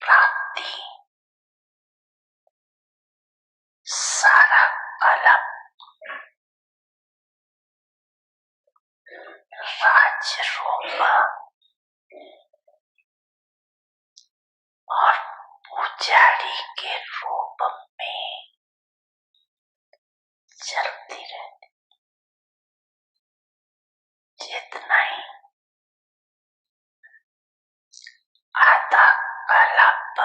प्राप्ति सारा कलप राज्य रूप और पुजारी के रूप में चलती रहती। जितना ही आधा कलप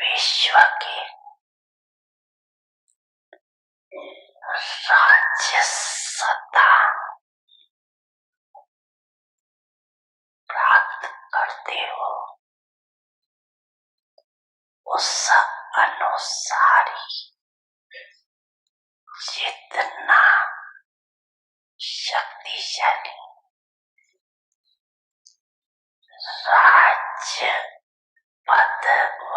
विश्व के राज्य सत्ता प्राप्त करते हो, उस अनुसार ही जितना शक्तिशाली राज्य पद व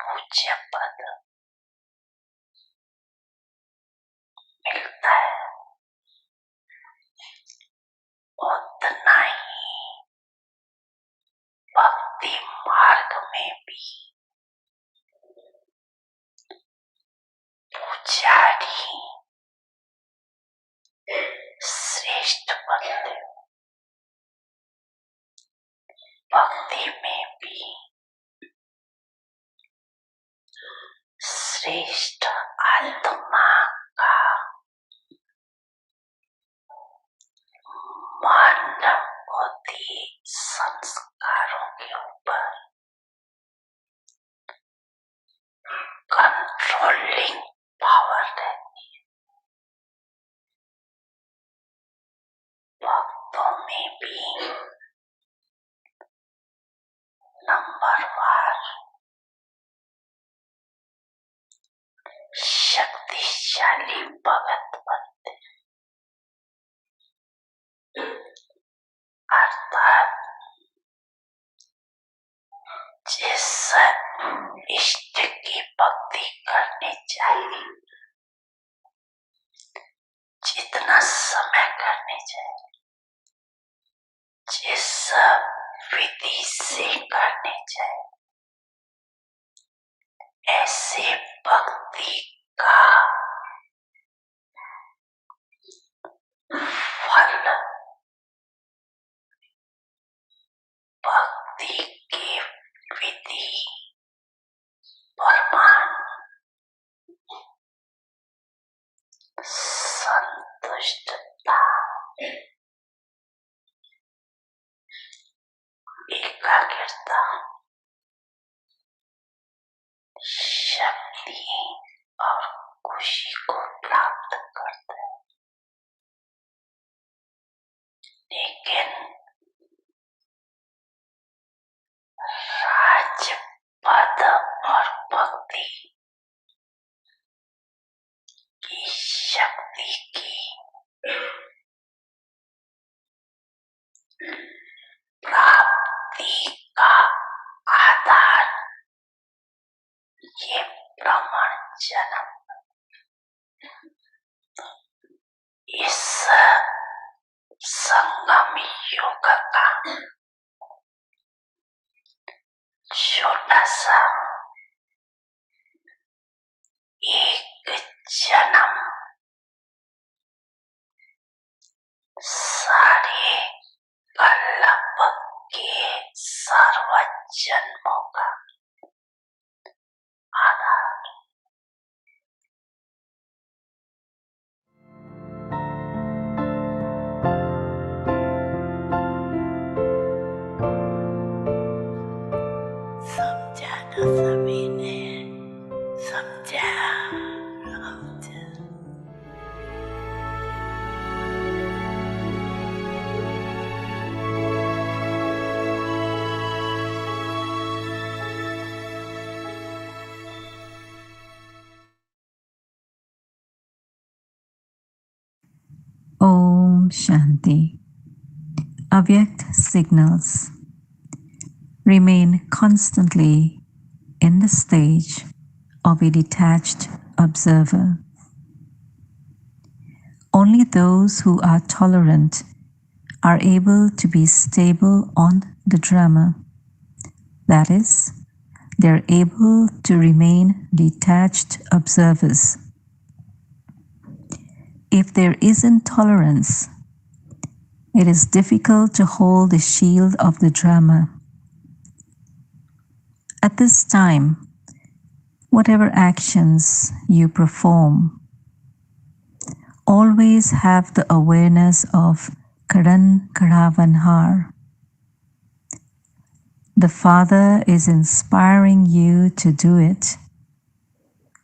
पूज्य पद मिलता है, उतना ही भक्ति मार्ग में भी पुजारी श्रेष्ठ बनते हो। भक्ति में भी श्रेष्ठ आत्मा का मन बुद्धि संस्कारों के ऊपर कंट्रोलिंग पावर रहती है। भक्तों में भी नंबरवार शक्तिशाली भगत बनते, अर्थात जिस इष्ट की भक्ति करनी चाहिए, जितना समय करनी चाहिए, जिस विधि से करनी चाहिए, ऐसे भक्ति का फल भक्ति की विधि प्रमाण संतुष्टता एकाग्रता शक्ति और खुशी को प्राप्त करते हैं। लेकिन राजपद और भक्ति की शक्ति की प्राप्ति का आधार ये ब्राह्मण जन्म। इस संगम युग का छोटा सा एक जन्म सारे कल्प के सर्व जन्मों का आधार। समझा न सभी ने, समझा Om Shanti. Avyakt signals. Remain constantly in the stage of a detached observer. Only those who are tolerant are able to be stable on the drama. That is, they're able to remain detached observers. If there isn't tolerance, it is difficult to hold the shield of the drama. At this time, whatever actions you perform, always have the awareness of Karan Karavanhar. The Father is inspiring you to do it,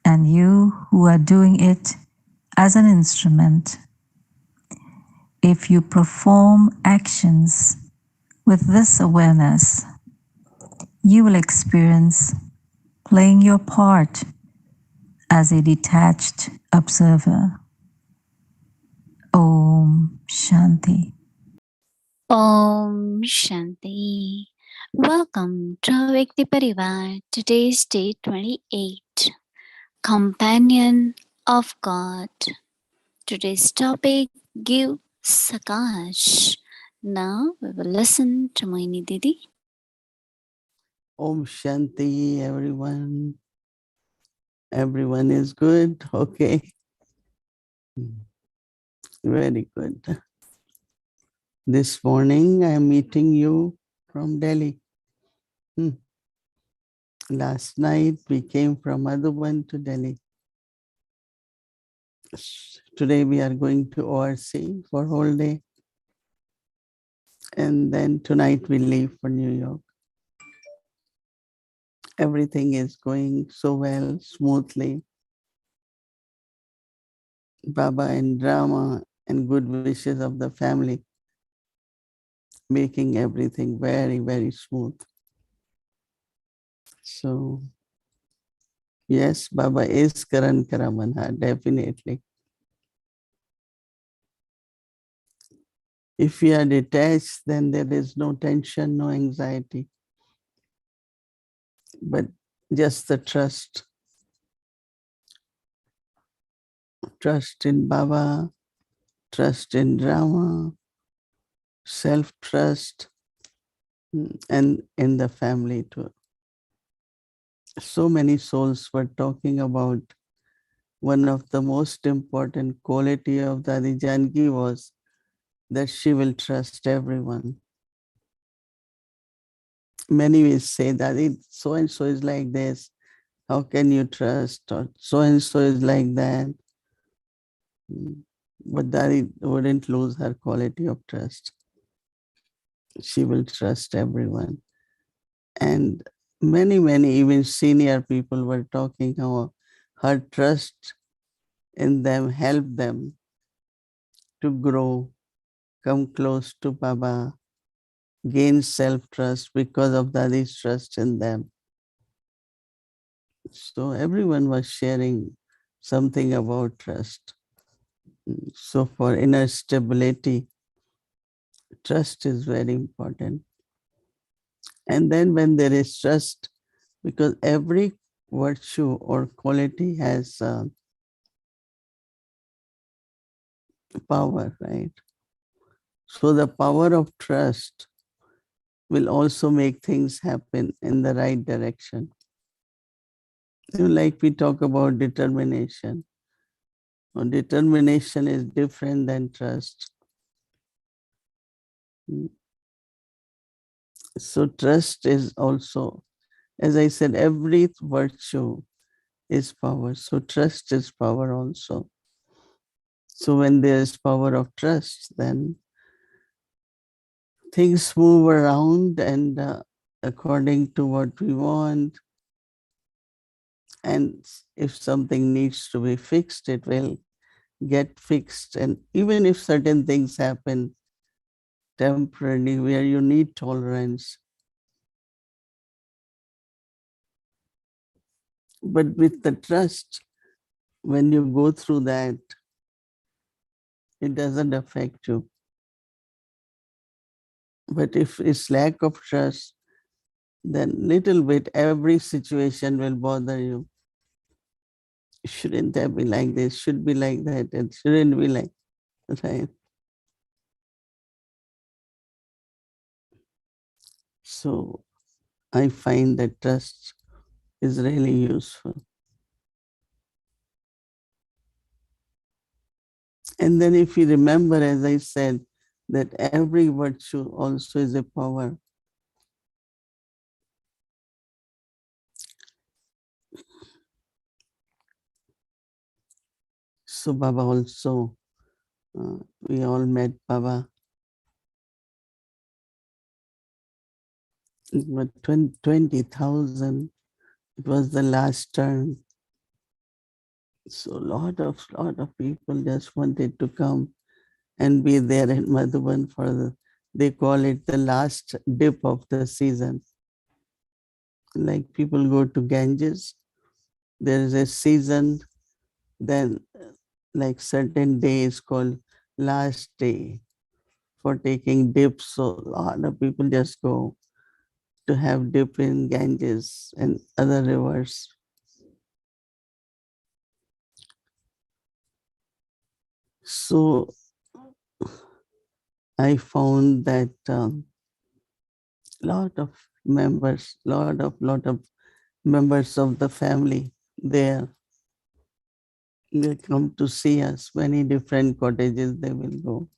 and you who are doing it as an instrument. If you perform actions with this awareness, you will experience playing your part as a detached observer. Om Shanti. Om Shanti. Welcome to Vyakti Parivar. Today's day 28. Companion of God. Today's topic, give Sakash. Now we will listen to Mohini Didi. Om Shanti, everyone. Everyone is good. Okay. Very good. This morning I'm meeting you from Delhi. Last night we came from Madhuban to Delhi. Today we are going to ORC for whole day. And then tonight we leave for New York. Everything is going so well, smoothly. Baba and drama and good wishes of the family, making everything very, very smooth. So, yes, Baba is Karan Karamanha, definitely. If we are detached, then there is no tension, no anxiety, but just the trust. Trust in Baba, trust in drama, self-trust, and in the family too. So many souls were talking about one of the most important quality of Dadi Janki was that she will trust everyone. Many will say that so and so is like this. How can you trust? Or so and so is like that. But Dadi wouldn't lose her quality of trust. She will trust everyone. And many, even senior people were talking how her trust in them helped them to grow, come close to Baba, gain self-trust because of Dadi's trust in them. So everyone was sharing something about trust. So for inner stability, trust is very important. And then when there is trust, because every virtue or quality has power, right? So the power of trust will also make things happen in the right direction. Like we talk about determination. Determination is different than trust. So trust is also, as I said, every virtue is power. So trust is power also. So when there is power of trust, then things move around and according to what we want. And if something needs to be fixed, it will get fixed. And even if certain things happen temporarily where you need tolerance, but with the trust, when you go through that, it doesn't affect you. But if it's lack of trust, then little bit every situation will bother you. Shouldn't that be like this? Should be like that. It shouldn't be like, right? So I find that trust is really useful. And then if you remember, as I said, that every virtue also is a power. So Baba also, we all met Baba, but 20,000, it was the last term. So lot of people just wanted to come and be there in Madhuban for they call it the last dip of the season. Like people go to Ganges, there is a season, then like certain day is called last day for taking dips. So a lot of people just go to have dip in Ganges and other rivers. So I found that lot of members of the family there. They come to see us. Many different cottages they will go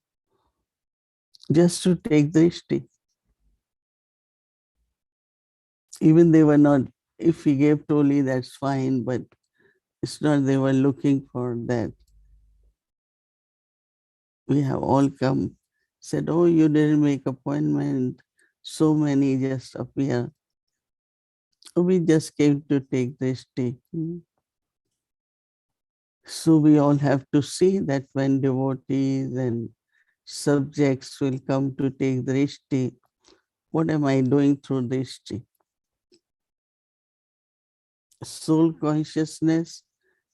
just to take drishti. Even they were not. If we gave toli, that's fine, but it's not. They were looking for that. We have all come. Said, "Oh, you didn't make appointment. So many just appear." We just came to take drishti. So we all have to see that when devotees and subjects will come to take drishti, what am I doing through drishti? Soul consciousness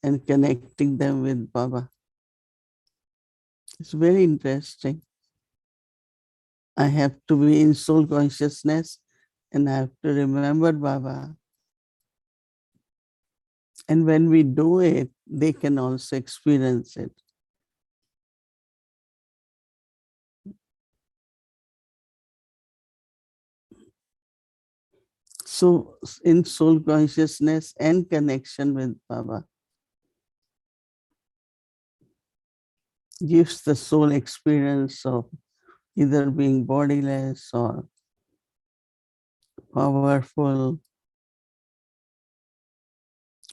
and connecting them with Baba. It's very interesting. I have to be in soul consciousness and I have to remember Baba. And when we do it, they can also experience it. So in soul consciousness and connection with Baba gives the soul experience of either being bodiless or powerful.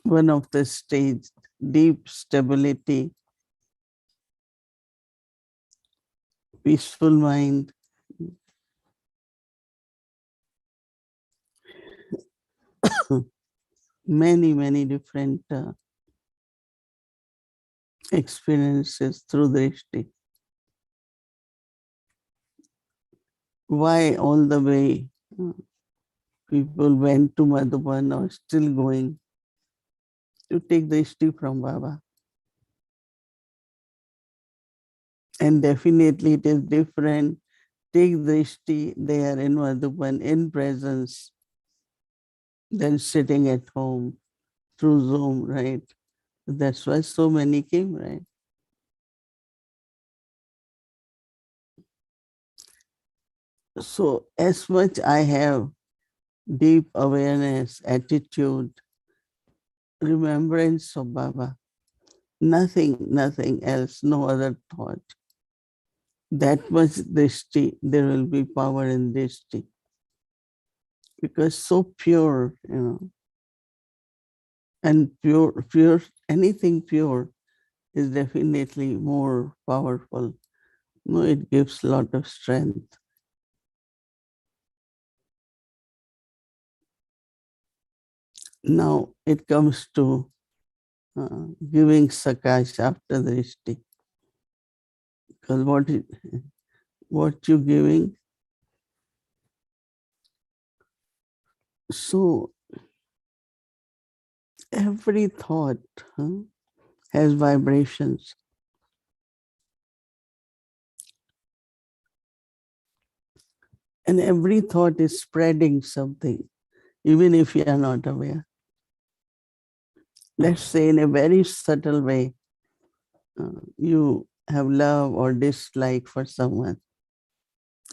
One of the stage, deep stability, peaceful mind. Many different experiences through drishti. Why all the way people went to Madhuban or still going to take drishti from Baba? And definitely it is different. Take drishti there in Madhuban in presence than sitting at home through Zoom, right? That's why so many came, right? So as much I have deep awareness, attitude, remembrance of Baba, nothing else, no other thought. That much drishti, there will be power in drishti. Because so pure, and pure, anything pure is definitely more powerful. No, it gives a lot of strength. Now it comes to giving sakash after drishti. Because what you giving? So every thought has vibrations. And every thought is spreading something, even if you are not aware. Let's say in a very subtle way, you have love or dislike for someone.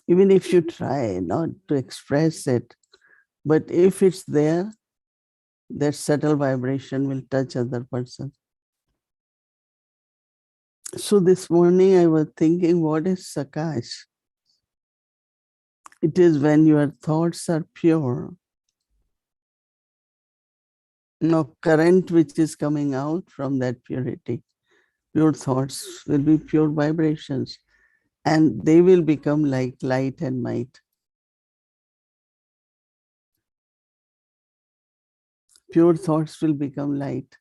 Even if you try not to express it, but if it's there, that subtle vibration will touch other person. So this morning I was thinking, what is Sakaash? It is when your thoughts are pure. No current which is coming out from that purity. Pure thoughts will be pure vibrations, and they will become like light and might. Pure thoughts will become light.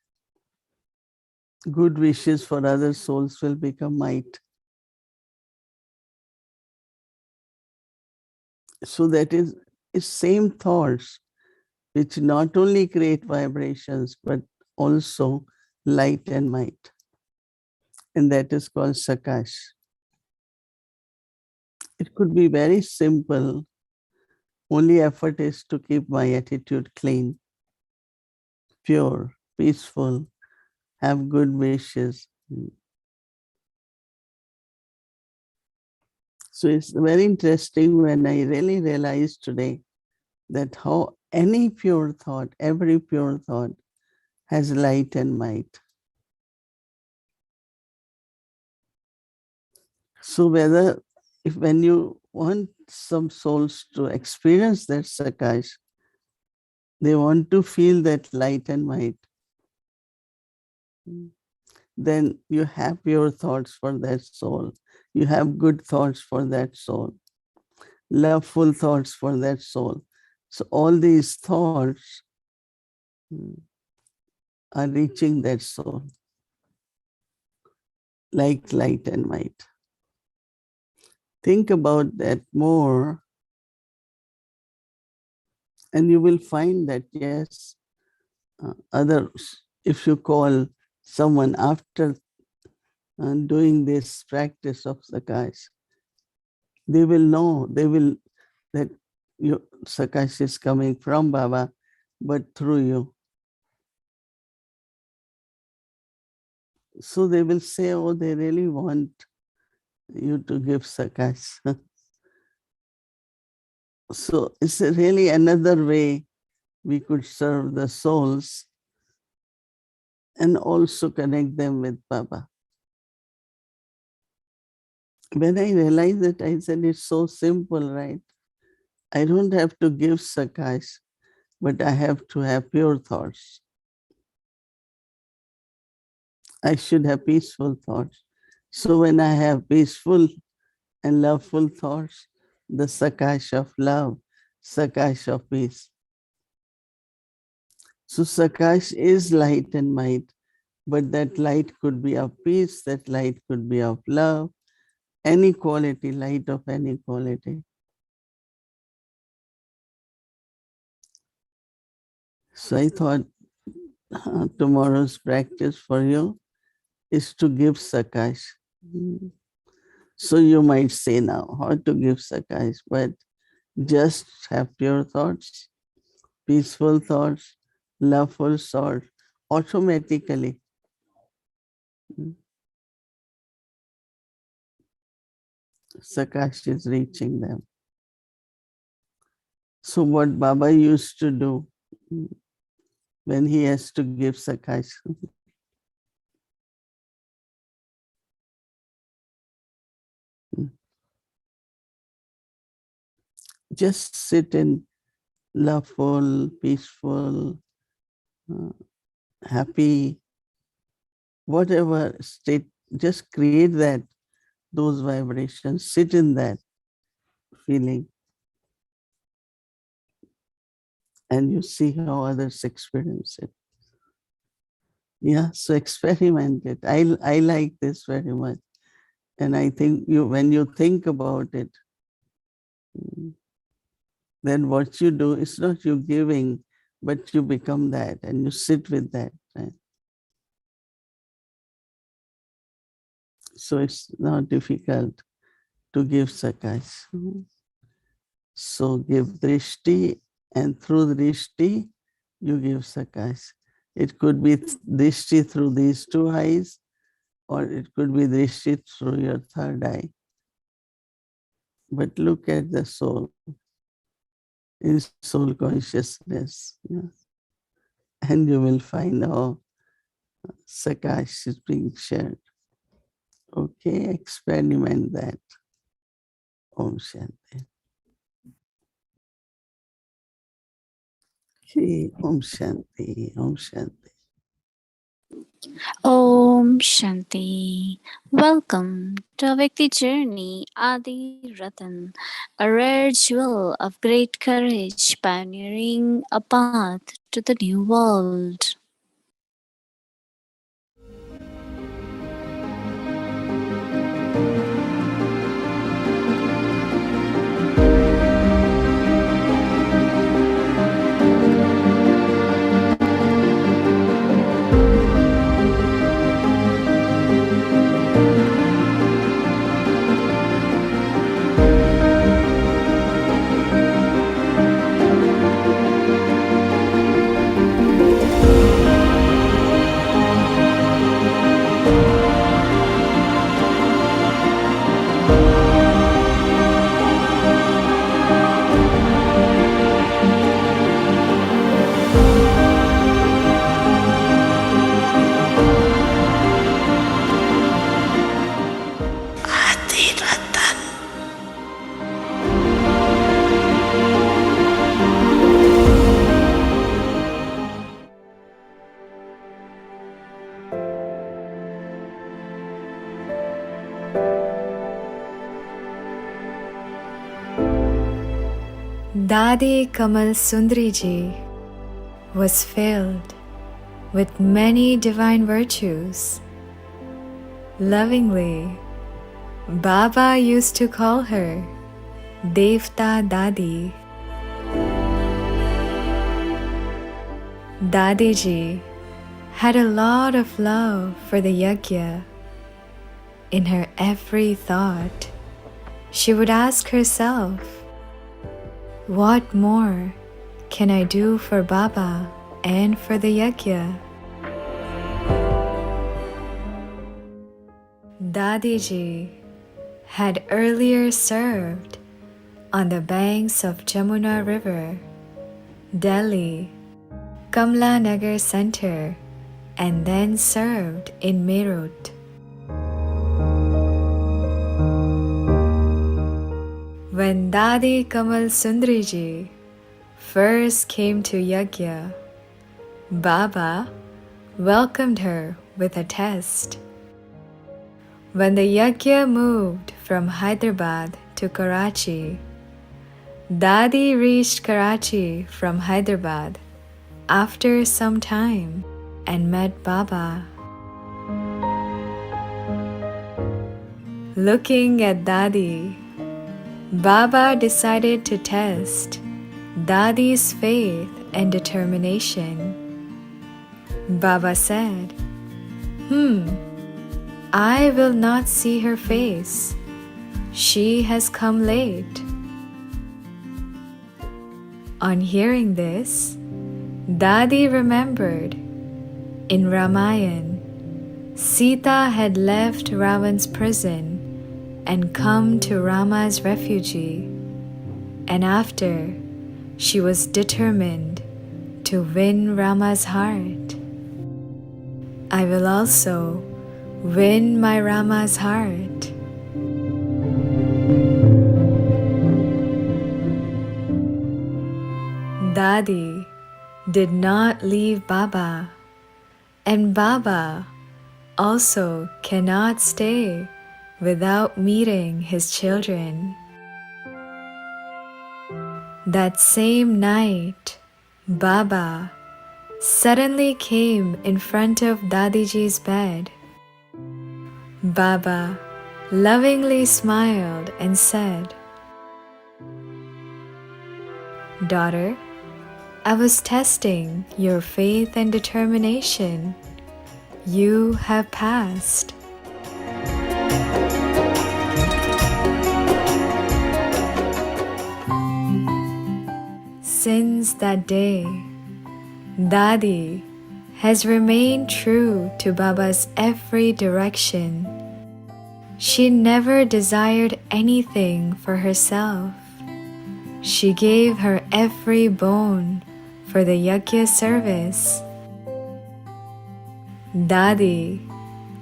Good wishes for other souls will become might. So that is same thoughts which not only create vibrations but also light and might. And that is called Sakaash. It could be very simple. Only effort is to keep my attitude clean, pure, peaceful, have good wishes. So it's very interesting when I really realized today that how any pure thought, every pure thought has light and might. So whether if when you want some souls to experience that Sakaash, they want to feel that light and might, then you have pure thoughts for that soul. You have good thoughts for that soul, loveful thoughts for that soul. So all these thoughts are reaching that soul like light and might. Think about that more, and you will find that yes, others, if you call someone after doing this practice of Sakaash, they will know, that you, Sakaash is coming from Baba, but through you. So they will say, oh, they really want you to give Sakaash. So it's really another way we could serve the souls and also connect them with Baba. When I realized that, I said, it's so simple, right? I don't have to give Sakaash, but I have to have pure thoughts. I should have peaceful thoughts. So when I have peaceful and loveful thoughts, the Sakaash of love, Sakaash of peace. So Sakaash is light and might, but that light could be of peace, that light could be of love, any quality, light of any quality. So I thought tomorrow's practice for you is to give Sakaash. So you might say now how to give Sakaash, but just have pure thoughts, peaceful thoughts, loveful thoughts, automatically. Sakaash is reaching them. So what Baba used to do when he has to give Sakaash, just sit in loveful, peaceful, uh, happy, whatever state, just create that, those vibrations, sit in that feeling, and you see how others experience it. Yeah, so experiment it. I like this very much. And I think you, when you think about it, then what you do is not you giving, but you become that and you sit with that. Right? So it's not difficult to give Sakaash. So give drishti, and through drishti, you give Sakaash. It could be drishti through these two eyes, or it could be drishti through your third eye. But look at the soul, in soul consciousness, and you will find how Sakaash is being shared. Okay, experiment that. Om Shanti. Okay, Om Shanti, Om Shanti. Om Shanti. Welcome to Vyakti Journey Adi Ratan, a rare jewel of great courage pioneering a path to the new world. Dadi Kamal Sundari ji was filled with many divine virtues. Lovingly, Baba used to call her Devta Dadi. Dadi ji had a lot of love for the yajna. In her every thought, she would ask herself, what more can I do for Baba and for the yajna? Dadi ji had earlier served on the banks of Jamuna River, Delhi, Kamla Nagar Center, and then served in Meerut. When Dadi Kamal Sundari ji first came to yajna, Baba welcomed her with a test. When the yajna moved from Hyderabad to Karachi, Dadi reached Karachi from Hyderabad after some time and met Baba. Looking at Dadi, Baba decided to test Dadi's faith and determination. Baba said, I will not see her face. She has come late. On hearing this, Dadi remembered in Ramayan, Sita had left Ravan's prison and come to Rama's refugee, and after she was determined to win Rama's heart. I will also win my Rama's heart. Dadi did not leave Baba, and Baba also cannot stay without meeting his children. That same night, Baba suddenly came in front of Dadiji's bed. Baba lovingly smiled and said, Daughter, I was testing your faith and determination. You have passed. Since that day, Dadi has remained true to Baba's every direction, She never desired anything for herself. She gave her every bone for the yajna service. Dadi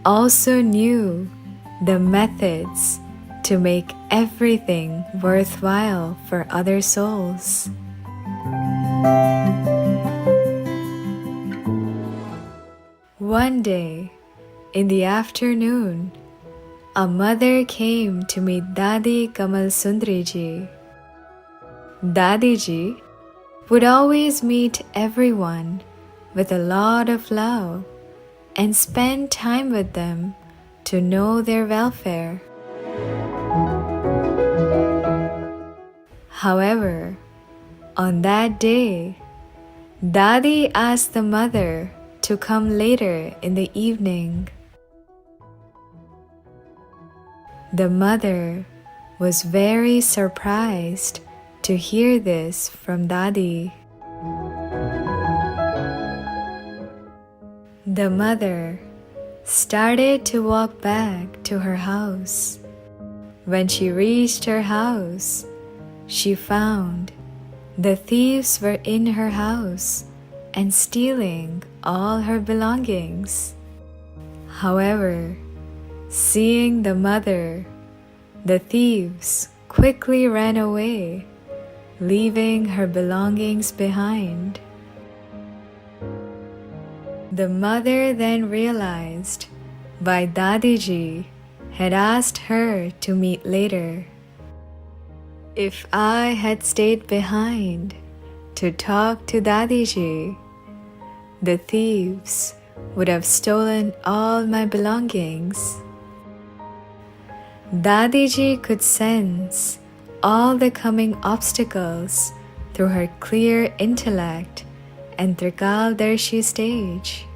also knew the methods to make everything worthwhile for other souls. One day, in the afternoon, a mother came to meet Dadi Kamal Sundari ji. Dadi ji would always meet everyone with a lot of love and spend time with them to know their welfare. However, on that day, Dadi asked the mother to come later in the evening. The mother was very surprised to hear this from Dadi. The mother started to walk back to her house. When she reached her house, she found the thieves were in her house and stealing all her belongings. However, seeing the mother, the thieves quickly ran away, leaving her belongings behind. The mother then realized why Dadiji had asked her to meet later. If I had stayed behind to talk to Dadiji, the thieves would have stolen all my belongings. Dadiji could sense all the coming obstacles through her clear intellect and Trikaldarshi stage.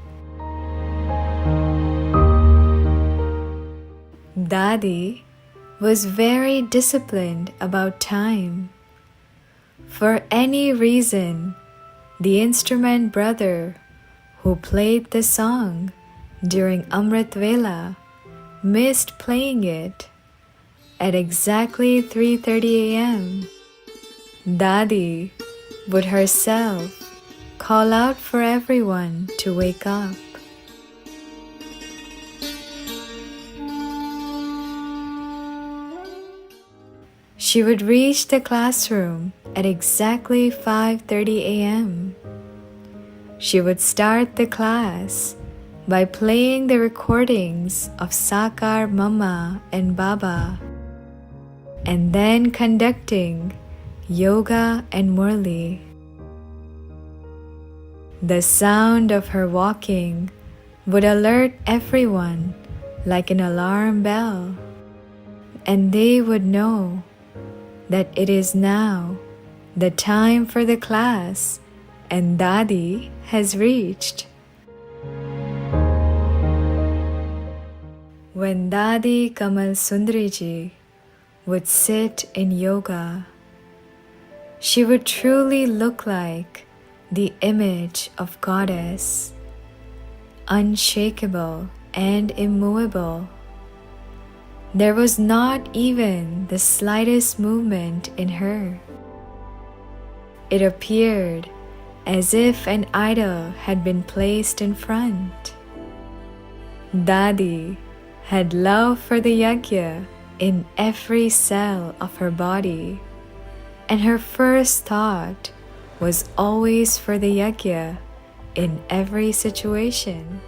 Dadi was very disciplined about time. For any reason, the instrument brother who played the song during Amrit Vela missed playing it at exactly 3:30 a.m. Dadi would herself call out for everyone to wake up. She would reach the classroom at exactly 5:30 a.m. She would start the class by playing the recordings of Sakar Mama and Baba, and then conducting yoga and Murli. The sound of her walking would alert everyone like an alarm bell, and they would know that it is now the time for the class and Dadi has reached. When Dadi Kamal Sundariji would sit in yoga, she would truly look like the image of Goddess, unshakable and immovable. There was not even the slightest movement in her. It appeared as if an idol had been placed in front. Dadi had love for the yajna in every cell of her body, and her first thought was always for the yajna in every situation.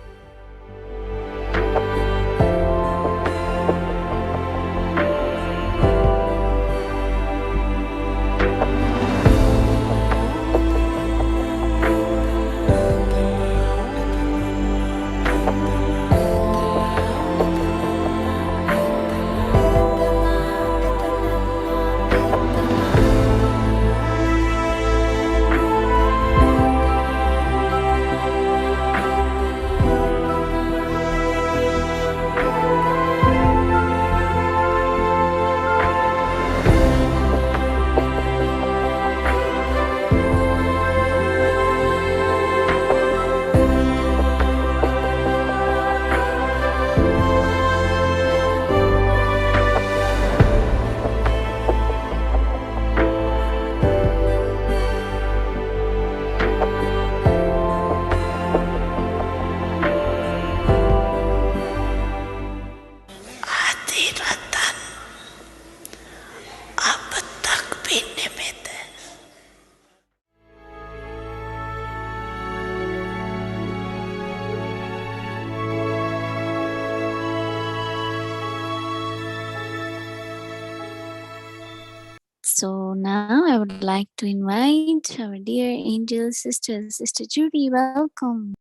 So now I would like to invite our dear angel sister, Sister Judy. Welcome.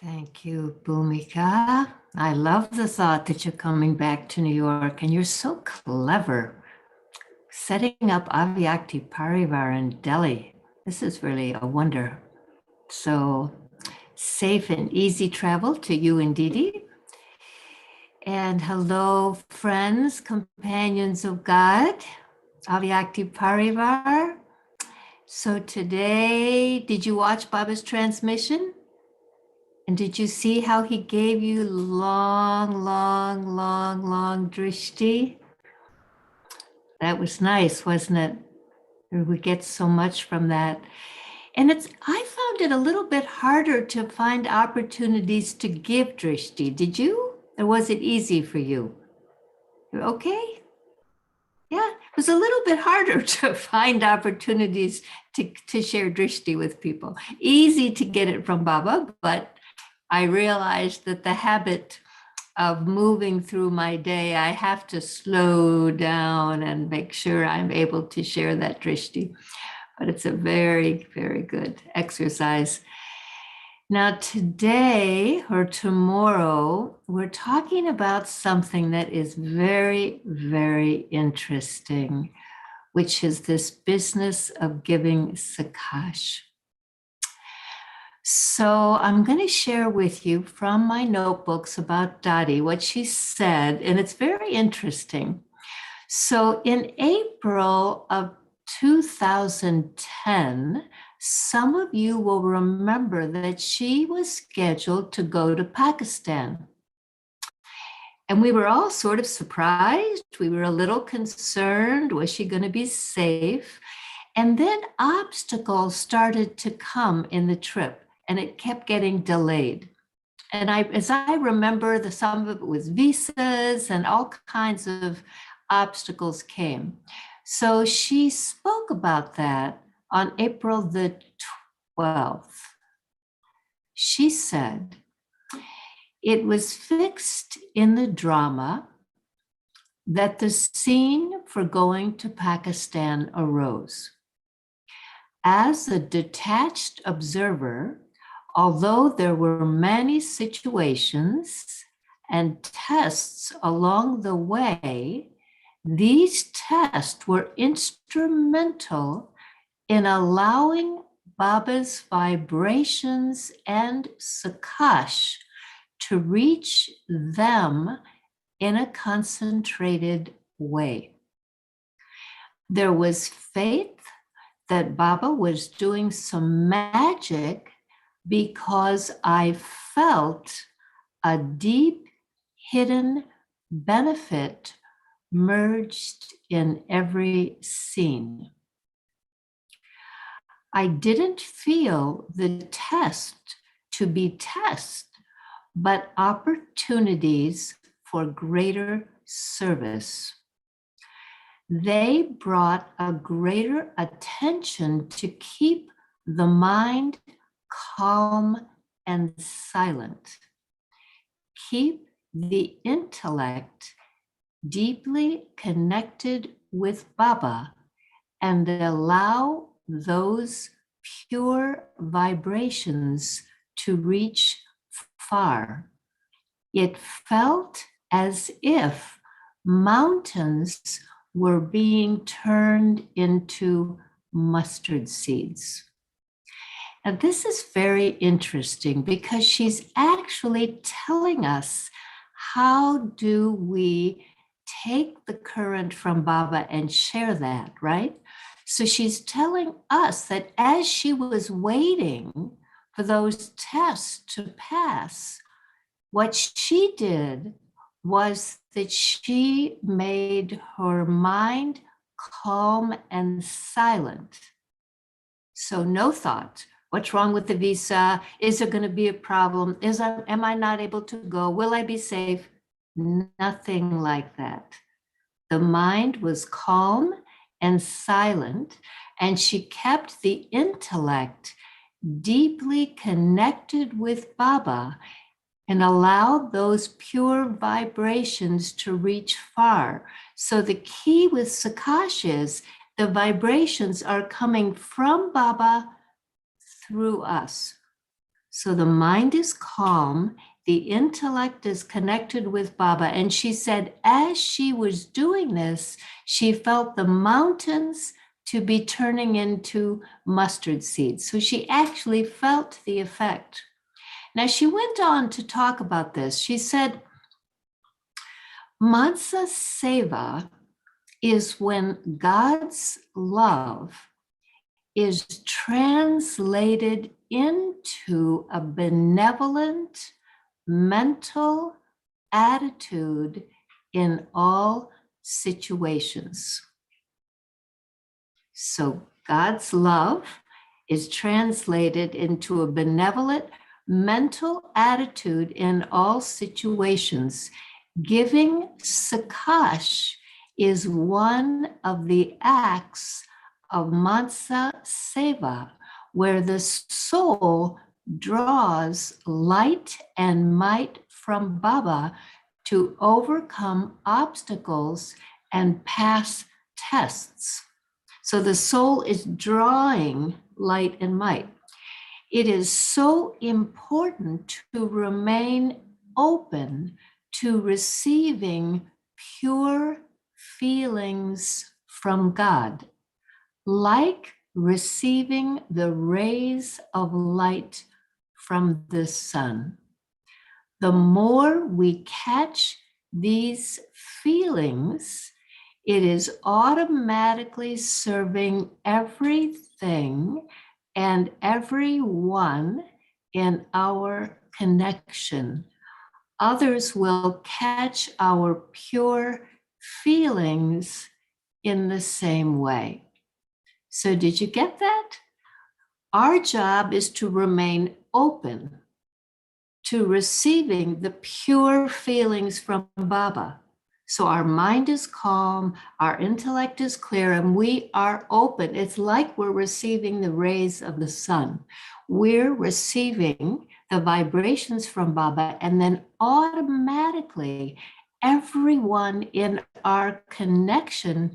Thank you, Bhumika. I love the thought that you're coming back to New York and you're so clever. Setting up Avyakti Parivar in Delhi. This is really a wonder. So safe and easy travel to you and Didi. And hello, friends, companions of God, Avyakti Parivar. So today, did you watch Baba's transmission? And did you see how he gave you long drishti? That was nice, wasn't it? We get so much from that. And I found it a little bit harder to find opportunities to give drishti. Did you? Or was it easy for you? Okay? Yeah, it was a little bit harder to find opportunities to share drishti with people. Easy to get it from Baba, but I realized that the habit of moving through my day, I have to slow down and make sure I'm able to share that drishti. But it's a very, very good exercise. Now, today or tomorrow, we're talking about something that is very, very interesting, which is this business of giving sakash. So I'm going to share with you from my notebooks about Dadi what she said, and it's very interesting. So in April of 2010, some of you will remember that she was scheduled to go to Pakistan. And we were all sort of surprised. We were a little concerned. Was she going to be safe? And then obstacles started to come in the trip, and it kept getting delayed. And as I remember, some of it was visas and all kinds of obstacles came. So she spoke about that on April the 12th. She said, it was fixed in the drama that the scene for going to Pakistan arose. As a detached observer, although there were many situations and tests along the way, these tests were instrumental in allowing Baba's vibrations and Sakaash to reach them in a concentrated way. There was faith that Baba was doing some magic because I felt a deep hidden benefit merged in every scene. I didn't feel the test to be test, but opportunities for greater service. They brought a greater attention to keep the mind calm and silent. Keep the intellect deeply connected with Baba and allow those pure vibrations to reach far. It felt as if mountains were being turned into mustard seeds. Now, this is very interesting because she's actually telling us how do we take the current from Baba and share that, right? So she's telling us that as she was waiting for those tests to pass, what she did was that she made her mind calm and silent. So no thought. What's wrong with the visa? Is there going to be a problem? Am I not able to go? Will I be safe? Nothing like that. The mind was calm and silent, and she kept the intellect deeply connected with Baba and allow those pure vibrations to reach far. So the key with Sakaash is the vibrations are coming from Baba through us. So the mind is calm, the intellect is connected with Baba. And she said, as she was doing this, she felt the mountains to be turning into mustard seeds. So she actually felt the effect. Now, she went on to talk about this. She said, Mansa Seva is when God's love is translated into a benevolent mental attitude in all situations. So God's love is translated into a benevolent mental attitude in all situations. Giving Sakaash is one of the acts of Mansa Seva, where the soul draws light and might from Baba to overcome obstacles and pass tests. So the soul is drawing light and might. It is so important to remain open to receiving pure feelings from God, like receiving the rays of light from the sun. The more we catch these feelings, it is automatically serving everything and everyone in our connection. Others will catch our pure feelings in the same way. So did you get that? Our job is to remain open to receiving the pure feelings from Baba. So our mind is calm, our intellect is clear, and we are open. It's like we're receiving the rays of the sun. We're receiving the vibrations from Baba, and then automatically everyone in our connection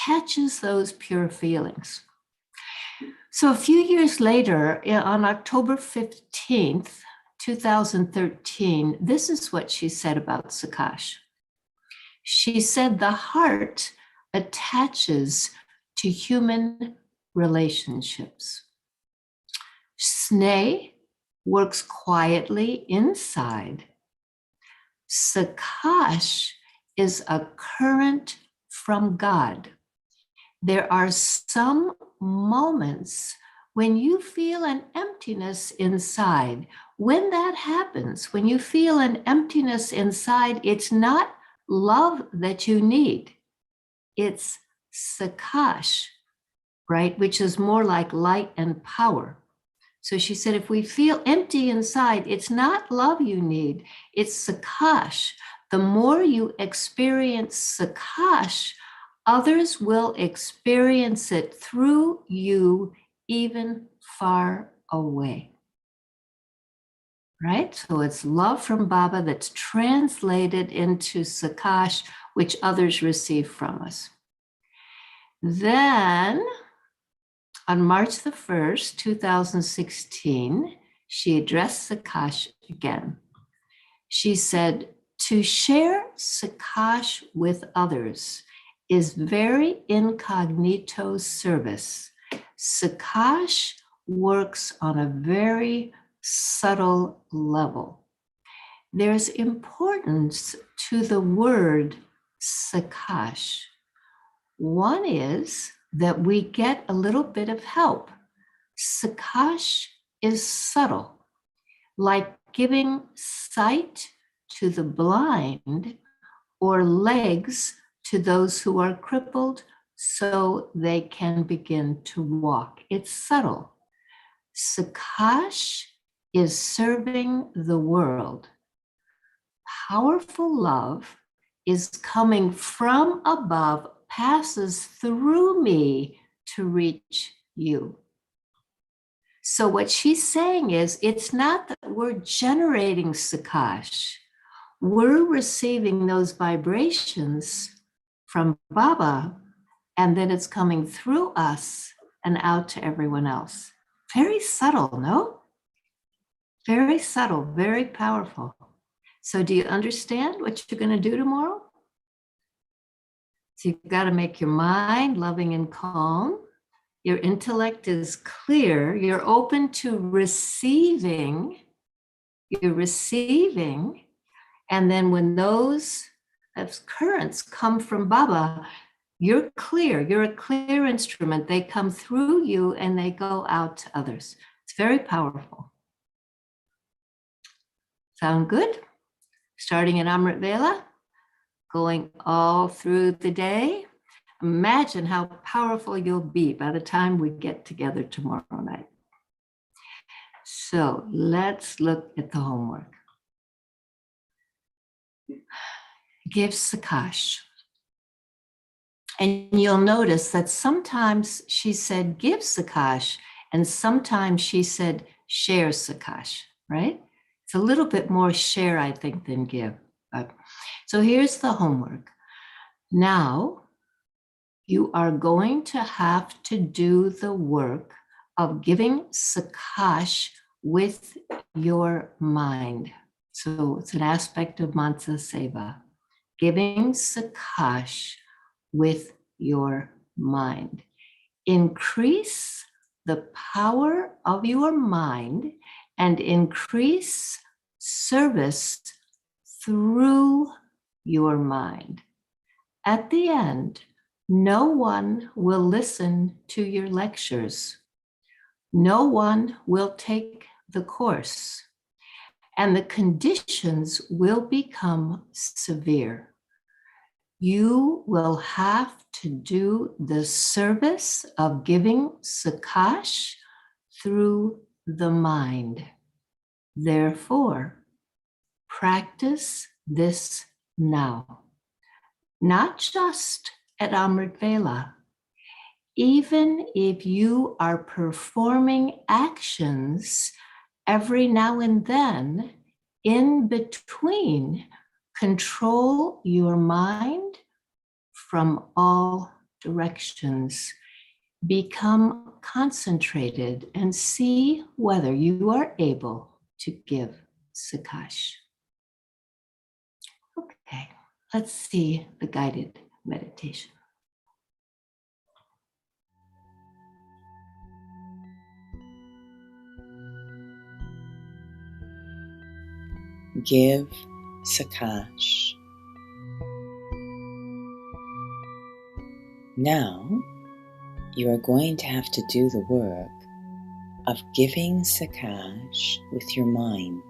catches those pure feelings. So a few years later, on October 15th, 2013, this is what she said about Sakaash. She said the heart attaches to human relationships. Sneh works quietly inside. Sakaash is a current from God. There are some moments when you feel an emptiness inside. When that happens, when you feel an emptiness inside, it's not love that you need. It's Sakaash, right? Which is more like light and power. So she said, if we feel empty inside, it's not love you need, it's Sakaash. The more you experience Sakaash, others will experience it through you, even far away. Right? So it's love from Baba that's translated into Sakaash, which others receive from us. Then, on March the 1st, 2016, she addressed Sakaash again. She said, to share Sakaash with others is very incognito service. Sakaash works on a very subtle level. There's importance to the word Sakaash. One is that we get a little bit of help. Sakaash is subtle, like giving sight to the blind or legs to those who are crippled so they can begin to walk. It's subtle. Sakaash is serving the world. Powerful love is coming from above, passes through me to reach you. So what she's saying is, it's not that we're generating Sakaash. We're receiving those vibrations from Baba, and then it's coming through us and out to everyone else. Very subtle, no? Very subtle, very powerful. So do you understand what you're going to do tomorrow? So you've got to make your mind loving and calm. Your intellect is clear. You're open to receiving. You're receiving. And then when those currents come from Baba, you're clear. You're a clear instrument. They come through you and they go out to others. It's very powerful. Sound good? Starting in Amrit Vela, going all through the day. Imagine how powerful you'll be by the time we get together tomorrow night. So let's look at the homework. Give Sakaash. And you'll notice that sometimes she said give Sakaash, and sometimes she said share Sakaash, right? It's a little bit more share, I think, than give. So here's the homework. Now, you are going to have to do the work of giving Sakaash with your mind. So it's an aspect of Mansa Seva. Giving Sakaash with your mind. Increase the power of your mind and increase service through your mind. At the end, no one will listen to your lectures. No one will take the course, and the conditions will become severe. You will have to do the service of giving Sakaash through the mind. Therefore, practice this now. Not just at Amrit Vela. Even if you are performing actions every now and then, in between, control your mind from all directions. Become concentrated and see whether you are able to give Sakaash. Okay, let's see the guided meditation. Give Sakaash. Now, you are going to have to do the work of giving Sakaash with your mind.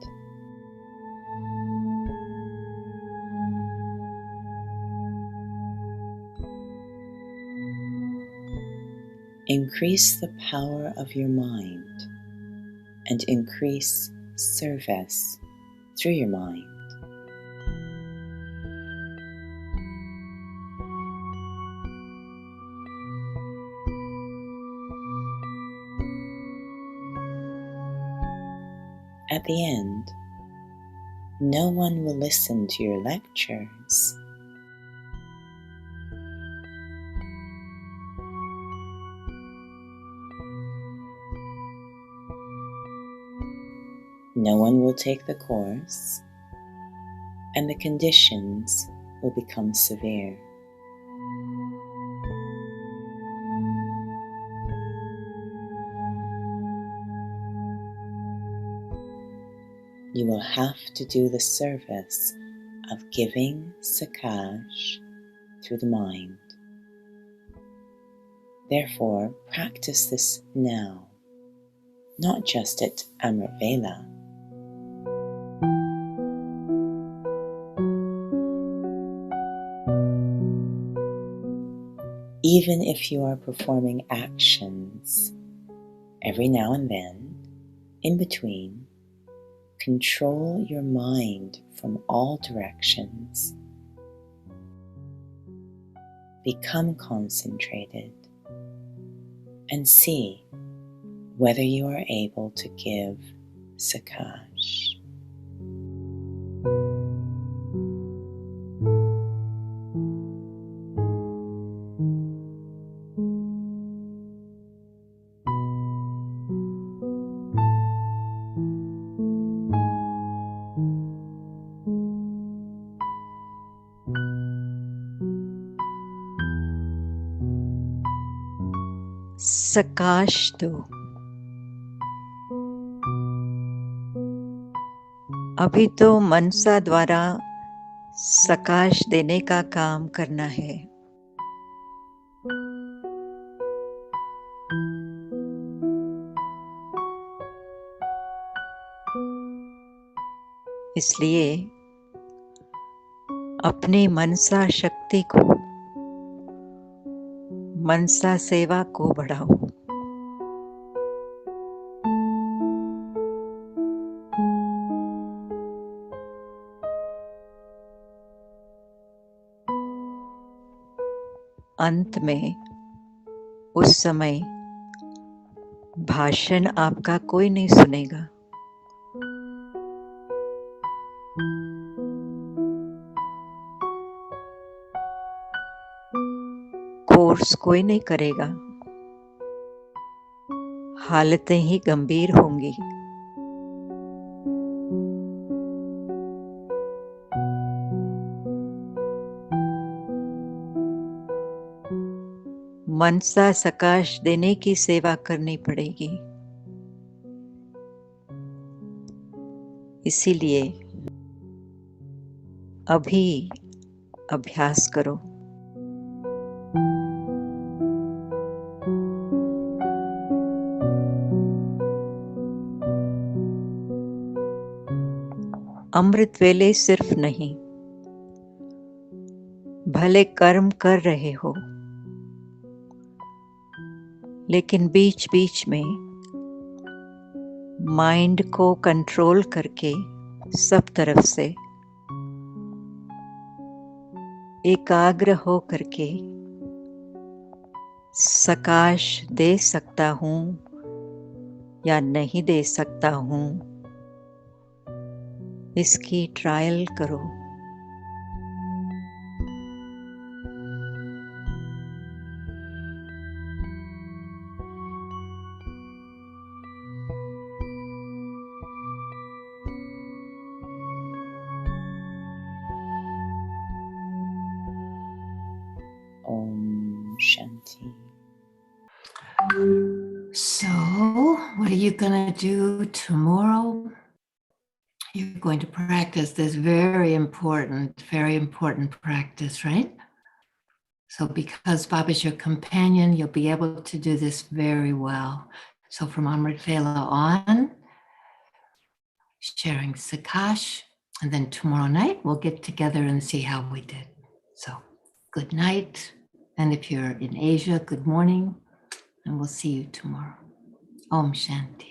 Increase the power of your mind and increase service through your mind. At the end, no one will listen to your lectures. No one will take the course, and the conditions will become severe. You will have to do the service of giving Sakaash through the mind. Therefore, practice this now, not just at Amrit Vela. Even if you are performing actions every now and then, in between, control your mind from all directions. Become concentrated and see whether you are able to give Sakaash. सकाश दो। अभी तो मनसा द्वारा सकाश देने का काम करना है। इसलिए अपनी मनसा शक्ति को, मनसा सेवा को बढ़ाओ। अंत में उस समय भाषण आपका कोई नहीं सुनेगा। कोर्स कोई नहीं करेगा। हालतें ही गंभीर होंगी। मनसा सकाश देने की सेवा करनी पड़ेगी। इसीलिए अभी अभ्यास करो। अमृत वेले सिर्फ नहीं, भले कर्म कर रहे हो, लेकिन बीच बीच में माइंड को कंट्रोल करके सब तरफ से एकाग्र हो करके सकाश दे सकता हूँ या नहीं दे सकता हूँ, इसकी ट्रायल करो। Om Shanti. So, what are you going to do tomorrow? You're going to practice this very important practice, right? So because Baba's your companion, you'll be able to do this very well. So from Amrit Vela on, sharing Sakash, and then tomorrow night we'll get together and see how we did. So good night. And if you're in Asia, good morning. And we'll see you tomorrow. Om Shanti.